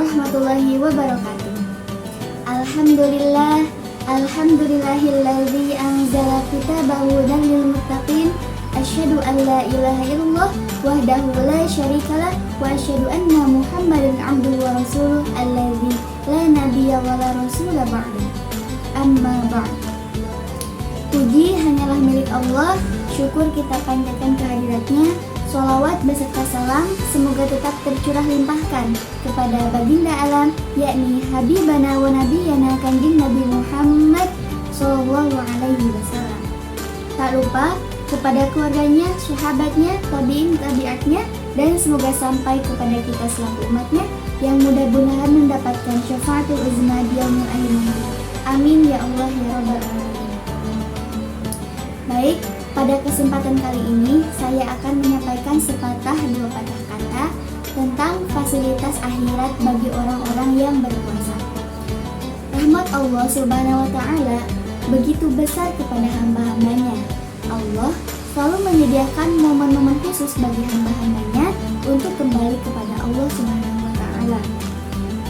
warahmatullahi wabarakatuh. Alhamdulillahilladzi anzala kitabahu hudan lil muttaqin. Asyhadu an la ilaha illallah wahdahu la syarikalah wa asyhadu anna Muhammadan abduhu wa rasuluh alladzi la nabiyya wa la rasula ba'da. Amma ba'd. Puji hanyalah milik Allah, syukur kita panjatkan kehadiratnya. Sholawat beserta salam semoga tetap tercurah limpahkan kepada baginda alam, yakni Habibana wa Nabiyana Kanjeng Nabi Muhammad Sallallahu Alaihi Wasallam. Tak lupa kepada keluarganya, sahabatnya, tabi'in, tabi'atnya, dan semoga sampai kepada kita selaku umatnya yang mudah-mudahan mendapatkan syafaatul uzma di yaumil akhir nanti. Amin ya Allah ya Rabbal Alamin. Baik, pada kesempatan kali ini saya akan menyampaikan sepatah dua patah kata tentang fasilitas akhirat bagi orang-orang yang berpuasa. Rahmat Allah Subhanahu wa Ta'ala begitu besar kepada hamba-hambanya. Allah selalu menyediakan momen-momen khusus bagi hamba-hambanya untuk kembali kepada Allah Subhanahu wa Ta'ala.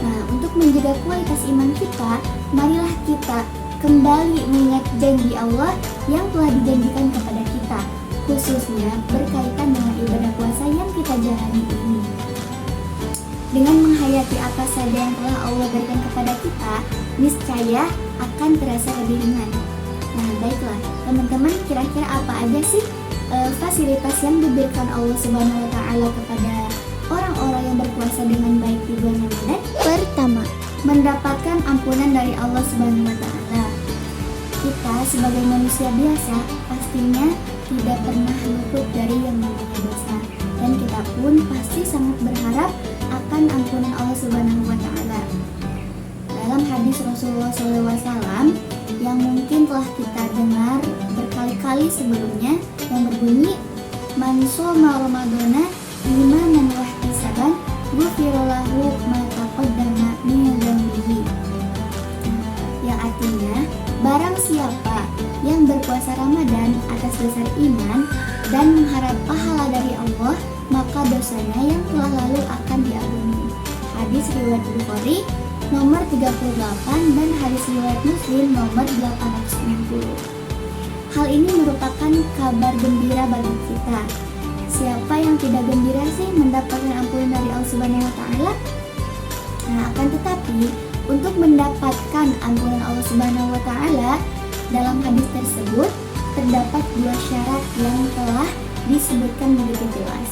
Nah, untuk menjaga kualitas iman kita, marilah kita kembali mengingat janji Allah yang telah dijanjikan kepada kita, khususnya berkaitan dengan ibadah puasa yang kita jalani ini. Dengan menghayati apa saja yang telah Allah berikan kepada kita, niscaya akan terasa lebih ringan. Nah, baiklah teman-teman, kira-kira apa aja sih fasilitas yang diberikan Allah Subhanahu wa Ta'ala kepada orang-orang yang berpuasa dengan baik di bulan Ramadan? Pertama, mendapatkan ampunan dari Allah Subhanahu wa Ta'ala. Kita sebagai manusia biasa pastinya tidak pernah luput dari yang namanya dosa, dan kita pun pasti sangat berharap akan ampunan Allah Subhanahu wa Ta'ala. Dalam hadis Rasulullah SAW yang mungkin telah kita dengar berkali-kali sebelumnya, yang berbunyi, man shoma ramadhana imanan wa ihtisaban ghufira lahu ma taqaddama min dzambihi. Yang artinya, barang siapa yang berpuasa Ramadan atas dasar iman dan mengharap pahala dari Allah, maka dosanya yang telah lalu akan diampuni. Hadis riwayat Bukhari nomor 38 dan hadis riwayat Muslim nomor 860. Hal ini merupakan kabar gembira bagi kita. Siapa yang tidak gembira sih mendapatkan ampunan dari Allah Subhanahu wa Ta'ala? Nah, akan tetapi untuk mendapatkan ampunan Allah Subhanahu wa Ta'ala, dalam hadis tersebut terdapat dua syarat yang telah disebutkan begitu jelas,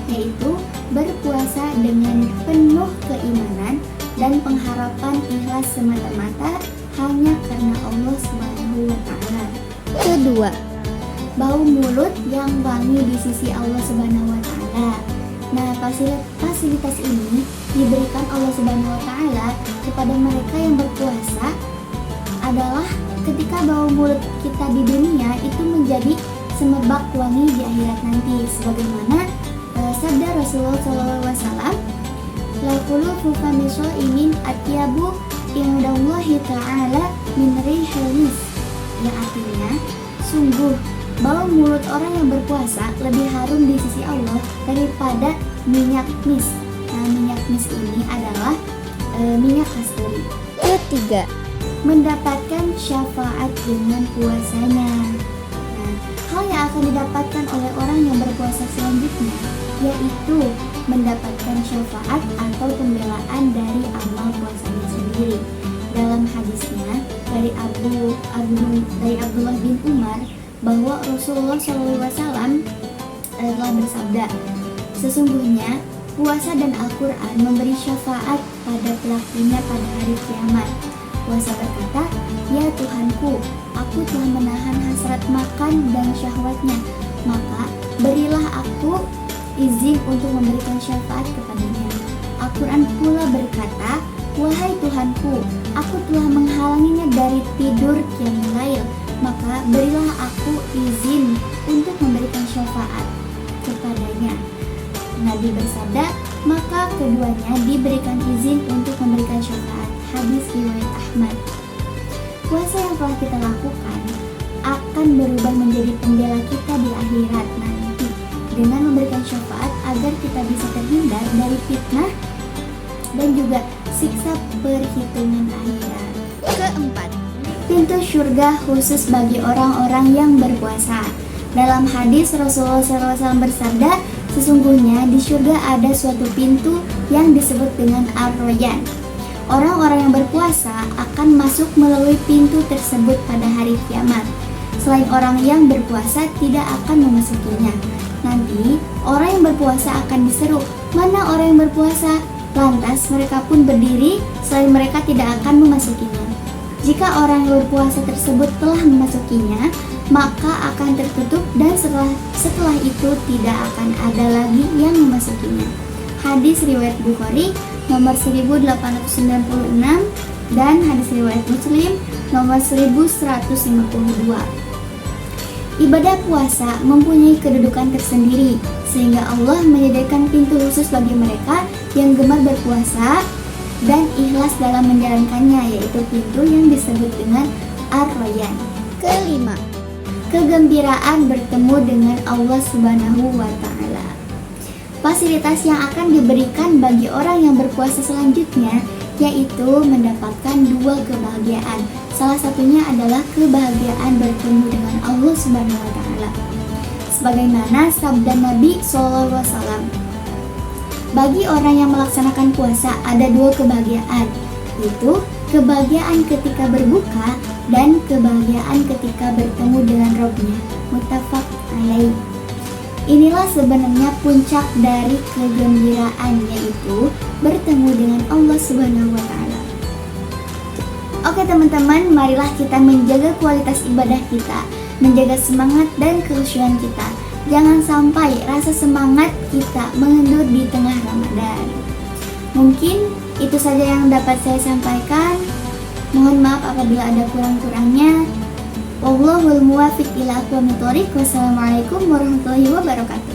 yaitu berpuasa dengan penuh keimanan dan pengharapan ikhlas semata-mata hanya karena Allah Subhanahu wa Ta'ala. Kedua, bau mulut yang wangi di sisi Allah Subhanahu wa Ta'ala. Nah, fasilitas ini diberikan Allah Subhanahu wa Ta'ala kepada mereka yang berpuasa adalah ketika bau mulut kita di dunia itu menjadi semerbak wangi di akhirat nanti, sebagaimana sabda Rasulullah SAW, la khulufu fami shaimin atyabu indallahi ta'ala min rihil mis. Yang artinya, sungguh bau mulut orang yang berpuasa lebih harum di sisi Allah daripada minyak mis. Nah, minyak mis ini adalah minyak kasturi. Ketiga, mendapatkan syafaat dengan puasanya. Nah, hal yang akan didapatkan oleh orang yang berpuasa selanjutnya yaitu mendapatkan syafaat atau pembelaan dari amal puasanya sendiri. Dalam hadisnya dari Abdullah bin Umar bahwa Rasulullah SAW telah bersabda, sesungguhnya puasa dan Al-Quran memberi syafaat pada pelakunya pada hari kiamat. Puasa berkata, ya Tuhanku, aku telah menahan hasrat makan dan syahwatnya, maka berilah aku izin untuk memberikan syafaat kepadanya. Al-Quran pula berkata, wahai Tuhanku, aku telah menghalanginya dari tidur qiyamul lail, maka berilah aku izin untuk memberikan syafaat kepadanya. Nabi bersabda, maka keduanya diberikan izin untuk memberikan syafaat. Hadis riwayat Ahmad. Puasa yang telah kita lakukan akan berubah menjadi pembela kita di akhirat nanti dengan memberikan syafaat agar kita bisa terhindar dari fitnah dan juga siksa perhitungan akhirat. Keempat, pintu surga khusus bagi orang-orang yang berpuasa. Dalam hadis Rasulullah SAW bersabda, sesungguhnya di surga ada suatu pintu yang disebut dengan Ar-Rayyan. Orang-orang yang berpuasa akan masuk melalui pintu tersebut pada hari kiamat. Selain orang yang berpuasa tidak akan memasukinya. Nanti orang yang berpuasa akan diseru, "Mana orang yang berpuasa?" Lantas mereka pun berdiri, selain mereka tidak akan memasukinya. Jika orang yang berpuasa tersebut telah memasukinya, maka akan tertutup dan setelah itu tidak akan ada lagi yang memasukinya. Hadis riwayat Bukhari nomor 1896 dan hadis riwayat Muslim nomor 1152. Ibadah puasa mempunyai kedudukan tersendiri, sehingga Allah menyediakan pintu khusus bagi mereka yang gemar berpuasa dan ikhlas dalam menjalankannya, yaitu pintu yang disebut dengan Ar-Rayyan. Kelima, kegembiraan bertemu dengan Allah Subhanahu wa Ta'ala. Fasilitas yang akan diberikan bagi orang yang berpuasa selanjutnya yaitu mendapatkan dua kebahagiaan. Salah satunya adalah kebahagiaan bertemu dengan Allah Subhanahu wa Ta'ala. Sebagaimana sabda Nabi SAW, bagi orang yang melaksanakan puasa ada dua kebahagiaan, yaitu kebahagiaan ketika berbuka dan kebahagiaan ketika bertemu dengan Rabb-Nya. Muttafaq alaih. Inilah sebenarnya puncak dari kegembiraan, yaitu bertemu dengan Allah Subhanahu wa Ta'ala. Oke teman-teman, marilah kita menjaga kualitas ibadah kita, menjaga semangat dan kekhusyuan kita. Jangan sampai rasa semangat kita mengendur di tengah Ramadan. Mungkin itu saja yang dapat saya sampaikan. Mohon maaf apabila ada kurang-kurangnya. Wallahul muwaffiq ila aqwamit thoriq. Wassalamualaikum warahmatullahi wabarakatuh.